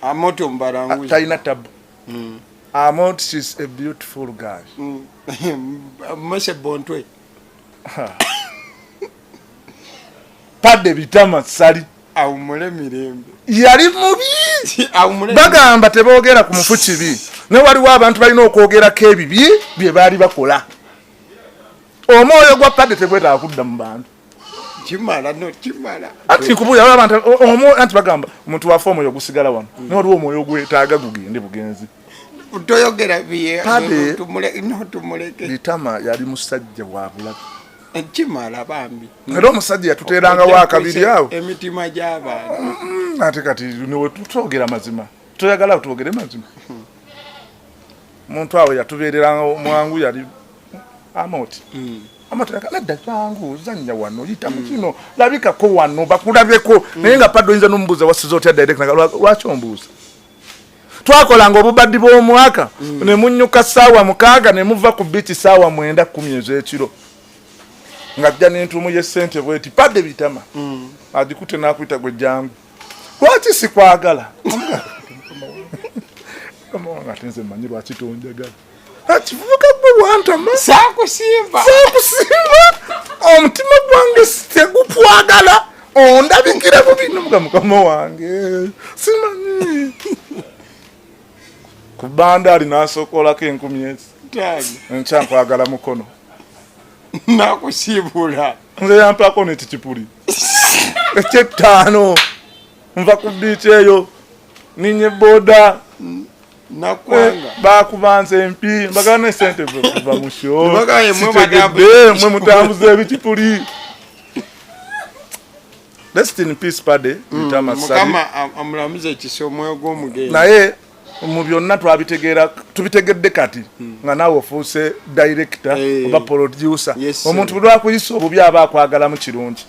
Amoto Mbarangu. Taina tabu. Amount, she's a beautiful girl. Mose Bontwe. Padde bitama sali. Awumule mirembe. Yali mubi. Awumule. Bagamba teboogera ku mufu kibi. Ne waliwo abantu balina okwogerako ebibi bye baali bakola. Omwoyo gwa Padde tebwetaaga kudda mu bantu. Kimala no kimala. Ati kubuya abantu anti bagamba omuntu wafa omwoyo gusigala wano. Ne waliwo omwoyo gwetaaga gugende bugenzi. Utoyogera biye Padde tumuleke. Bitama yali musajja wa bulabe. Kimala bambi. Era omusajja yatuteeranga wa kabiri awo. Emitima gy'abantu. Ate kati ne tutwogera mazima. Toyagala tutwogere mazima. Muntu awo yatubeereranga mwangu yali Amoti. Amataka ladda kyangu zanya wano yita mukino labika ko wano bakulabeko naye nga Padde oyinza n'omubuuza wasizo otya direct lwaki ombuuza. Twakolanga obubaddi bw'omwaka ne munnyuka ssaawa 6 ne muva ku bichi ssaawa 9 10 ez'ekiro. Ngajja n'entuumu y'essente bweti Padde Bitama. Agikute n'akuyita gwe jangu. Lwaki sikwagala? Kama wangatenze manyi lwaki tonjagala. Akivuga gwe wantama. Sakusimba. Omutima gwange tegupwagala. Ondabikira bubi mukama wange. Simanyi. Kubanda ali nasokolako 10,000. Tagi. Nkyamkwagala mukono. Nakusibula. Nze yampako n'ekipuli. Eky'ettaano. Nva ku bichi eyo. Ninye boda. Nakwanga. Bakubanze empi. Bagana esente kuva mu show. Bagaye mwe mutambuze ebikipuli. Rest in peace Padde Bitama Sali. Mukama amulamuze ekisomwe gw'omugendo. Naye mu byonna tubitegedde kati nga naawe ofuuse director oba producer omuntu bwe lwakuyisa obubi aba akwagala mu kirungi.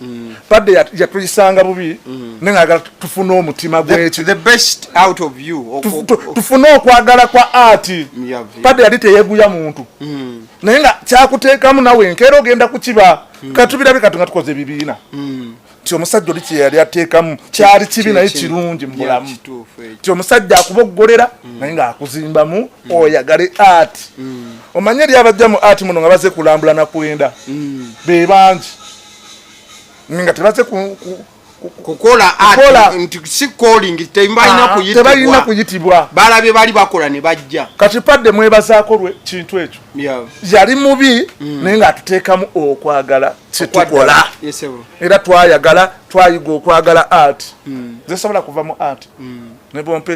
Padde yatuyisanga bubi nenga tufuna omutima gw'ekyo. The best out of you. Tufuna okwagala kwa art. Padde yali teyeguya muntu. Naye nga kyakuteekamu nawe enkeera ogenda kukiba katubirabe kati nga tukoze bibiina. Omusajja oli kye yali ateekamu kyali kibi naye kirungi mu bulamu. Omusajja akuboggolera naye ng'akuzimbamu oyagale art. Omanye eri abajja mu art muno nga baze kulambula na kwenda be bangi nga tebaze kukola art nti si calling tebalina kuyitibwa balabye bali bakola ne bajja. Kati Padde mwebazaako kintu ekyo yali mubi naye ng'atuteekamu okwagala kyetukola era twayagala twayiga okwagala art. Nze sobola kuva mu art ne bompe